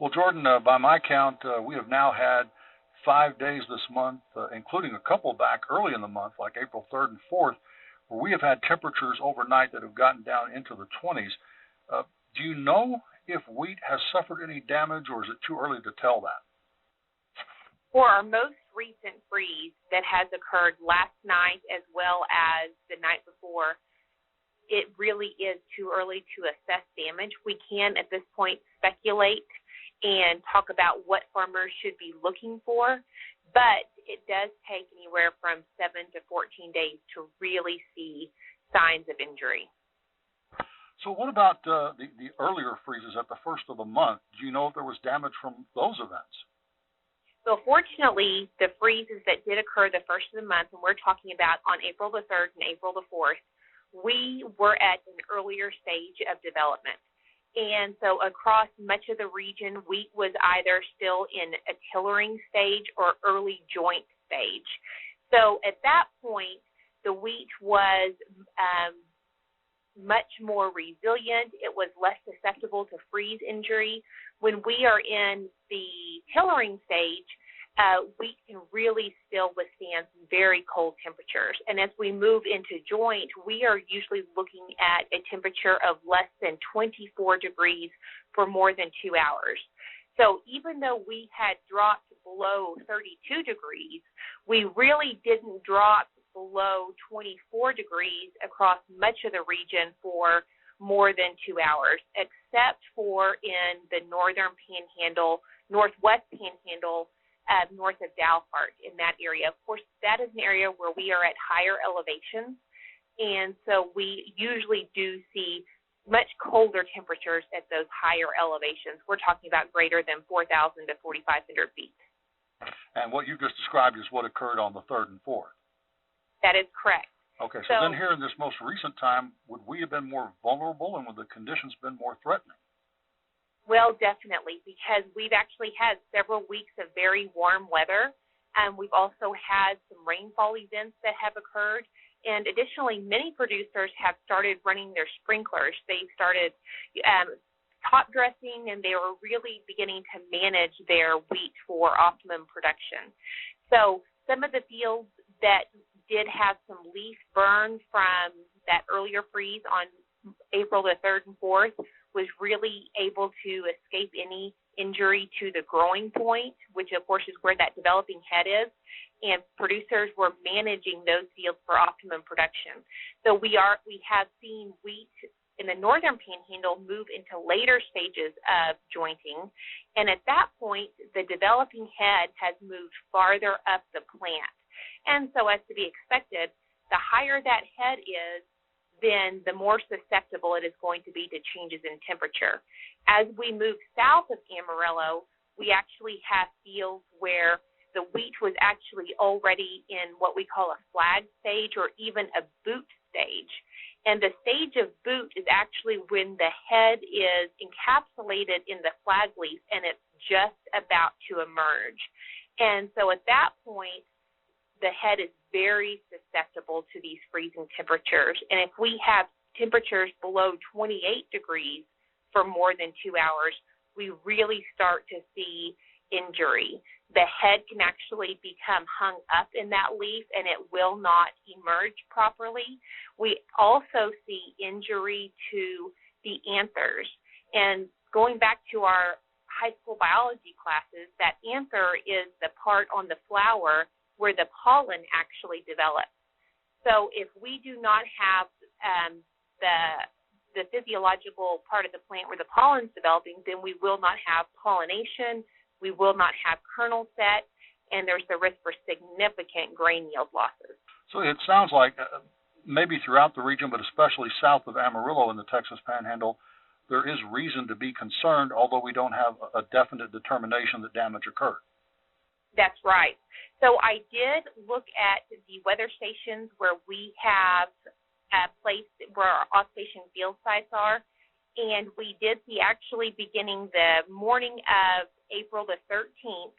Well, Jordan, by my count, we have now had 5 days this month, including a couple back early in the month, like April 3rd and 4th, where we have had temperatures overnight that have gotten down into the 20s. Do you know if wheat has suffered any damage, or is it too early to tell that? For our most recent freeze that has occurred last night as well as the night before, it really is too early to assess damage. We can, at this point, speculate and talk about what farmers should be looking for, but it does take anywhere from 7 to 14 days to really see signs of injury. So what about the earlier freezes at the first of the month? Do you know if there was damage from those events? So fortunately, the freezes that did occur the first of the month, and we're talking about on April the 3rd and April the 4th, we were at an earlier stage of development. And so across much of the region, wheat was either still in a tillering stage or early joint stage. So at that point, the wheat was much more resilient. It was less susceptible to freeze injury. When we are in the tillering stage, wheat can really still withstand some very cold temperatures. And as we move into joint, we are usually looking at a temperature of less than 24 degrees for more than 2 hours. So even though we had dropped below 32 degrees, we really didn't drop below 24 degrees across much of the region for more than 2 hours, except for in the northern panhandle, northwest panhandle, north of Dalhart in that area. Of course, that is an area where we are at higher elevations, and so we usually do see much colder temperatures at those higher elevations. We're talking about greater than 4,000 to 4,500 feet. And what you just described is what occurred on the 3rd and 4th. That is correct. Okay, so then here in this most recent time, would we have been more vulnerable and would the conditions been more threatening? Well, definitely, because we've actually had several weeks of very warm weather, and we've also had some rainfall events that have occurred. And additionally, many producers have started running their sprinklers. They started top dressing, and they were really beginning to manage their wheat for optimum production. So some of the fields that did have some leaf burn from that earlier freeze on April the 3rd and 4th was really able to escape any injury to the growing point, which of course is where that developing head is, and producers were managing those fields for optimum production. So we have seen wheat in the northern panhandle move into later stages of jointing, and at that point the developing head has moved farther up the plant. And so as to be expected, the higher that head is, then the more susceptible it is going to be to changes in temperature. As we move south of Amarillo, we actually have fields where the wheat was actually already in what we call a flag stage or even a boot stage. And the stage of boot is actually when the head is encapsulated in the flag leaf and it's just about to emerge. And so at that point, the head is very susceptible to these freezing temperatures. And if we have temperatures below 28 degrees for more than 2 hours, we really start to see injury. The head can actually become hung up in that leaf and it will not emerge properly. We also see injury to the anthers. And going back to our high school biology classes, that anther is the part on the flower where the pollen actually develops. So if we do not have the physiological part of the plant where the pollen's developing, then we will not have pollination, we will not have kernel set, and there's the risk for significant grain yield losses. So it sounds like maybe throughout the region, but especially south of Amarillo in the Texas Panhandle, there is reason to be concerned, although we don't have a definite determination that damage occurred. That's right. So I did look at the weather stations where we have a place where our off-station field sites are, and we did see actually beginning the morning of April the 13th,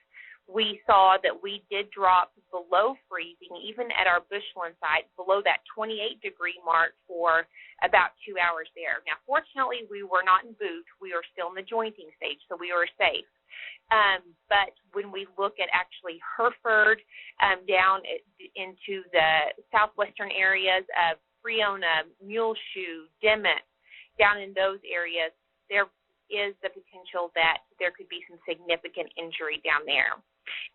we saw that we did drop below freezing, even at our bushland site, below that 28-degree mark for about 2 hours there. Now, fortunately, we were not in boot. We were still in the jointing stage, so we were safe. But when we look at actually Hereford, down into the southwestern areas of Freona, Muleshoe, Dimmitt, down in those areas, there is the potential that there could be some significant injury down there.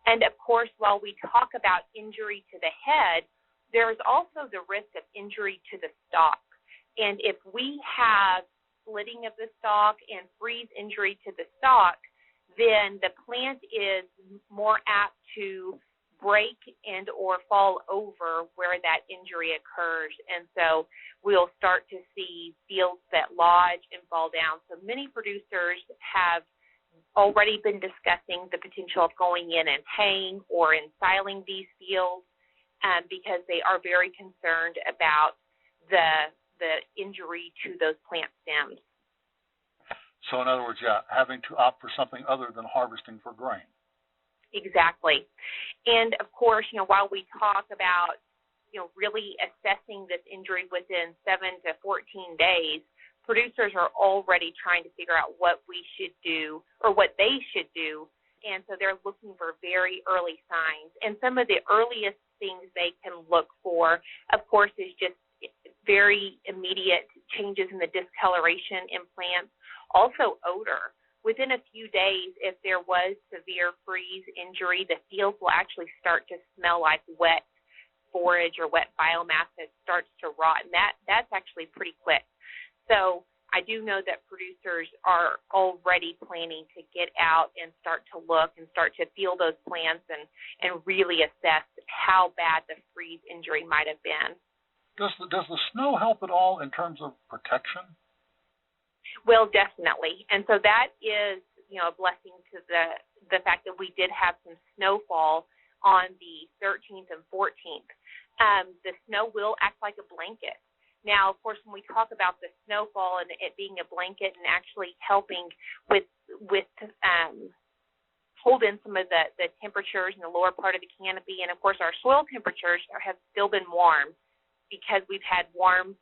And, of course, while we talk about injury to the head, there is also the risk of injury to the stalk. And if we have splitting of the stalk and freeze injury to the stalk, then the plant is more apt to break and or fall over where that injury occurs. And so we'll start to see fields that lodge and fall down. So many producers have already been discussing the potential of going in and haying or ensiling these fields because they are very concerned about the injury to those plant stems. So in other words, having to opt for something other than harvesting for grain. Exactly. And, of course, while we talk about, really assessing this injury within 7 to 14 days, producers are already trying to figure out what we should do or what they should do. And so they're looking for very early signs. And some of the earliest things they can look for, of course, is just very immediate changes in the discoloration in plants. Also odor. Within a few days, if there was severe freeze injury, the fields will actually start to smell like wet forage or wet biomass that starts to rot, and that's actually pretty quick. So I do know that producers are already planning to get out and start to look and start to feel those plants and really assess how bad the freeze injury might have been. Does the snow help at all in terms of protection? Well, definitely. And so that is, a blessing to the fact that we did have some snowfall on the 13th and 14th. The snow will act like a blanket. Now, of course, when we talk about the snowfall and it being a blanket and actually helping with hold in some of the temperatures in the lower part of the canopy, and, of course, our soil temperatures have still been warm because we've had warm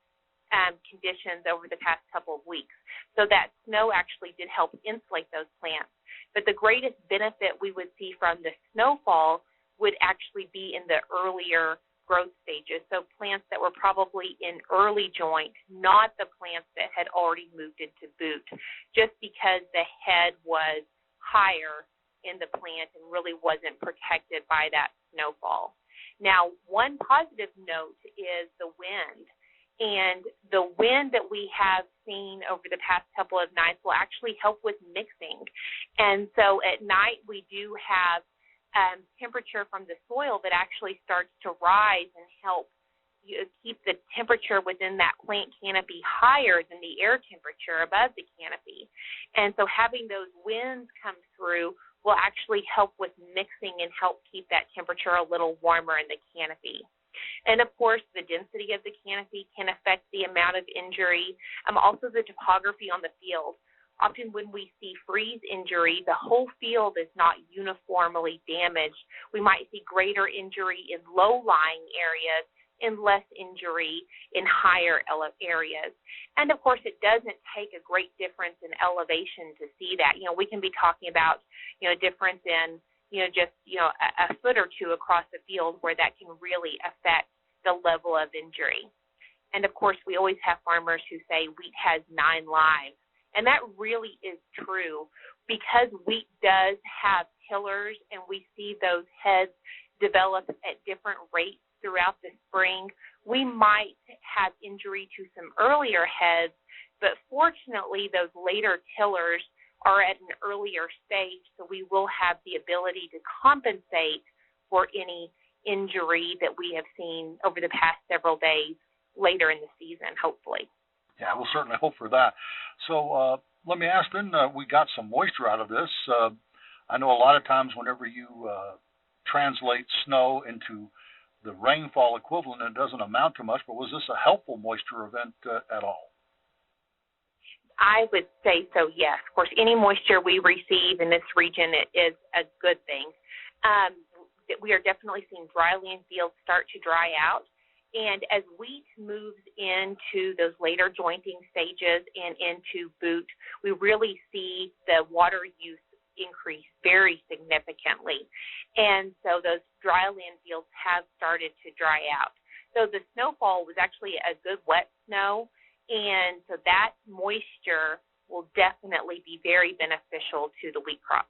conditions over the past couple of weeks. So that snow actually did help insulate those plants. But the greatest benefit we would see from the snowfall would actually be in the earlier growth stages. So plants that were probably in early joint, not the plants that had already moved into boot, just because the head was higher in the plant and really wasn't protected by that snowfall. Now, one positive note is the wind. And the wind that we have seen over the past couple of nights will actually help with mixing. And so at night we do have temperature from the soil that actually starts to rise and help keep the temperature within that plant canopy higher than the air temperature above the canopy. And so having those winds come through will actually help with mixing and help keep that temperature a little warmer in the canopy. And, of course, the density of the canopy can affect the amount of injury, also the topography on the field. Often when we see freeze injury, the whole field is not uniformly damaged. We might see greater injury in low-lying areas and less injury in higher areas. And, of course, it doesn't take a great difference in elevation to see that. We can be talking about, difference in a foot or two across the field where that can really affect the level of injury. And, of course, we always have farmers who say wheat has 9 lives. And that really is true because wheat does have tillers and we see those heads develop at different rates throughout the spring. We might have injury to some earlier heads, but fortunately those later tillers are at an earlier stage, so we will have the ability to compensate for any injury that we have seen over the past several days later in the season, hopefully. Yeah, we'll certainly hope for that. So let me ask then, we got some moisture out of this. I know a lot of times whenever you translate snow into the rainfall equivalent, it doesn't amount to much, but was this a helpful moisture event at all? I would say so, yes. Of course, any moisture we receive in this region is a good thing. we are definitely seeing dryland fields start to dry out. And as wheat moves into those later jointing stages and into boot, we really see the water use increase very significantly. And so those dryland fields have started to dry out. So the snowfall was actually a good wet snow, and so that moisture will definitely be very beneficial to the wheat crop.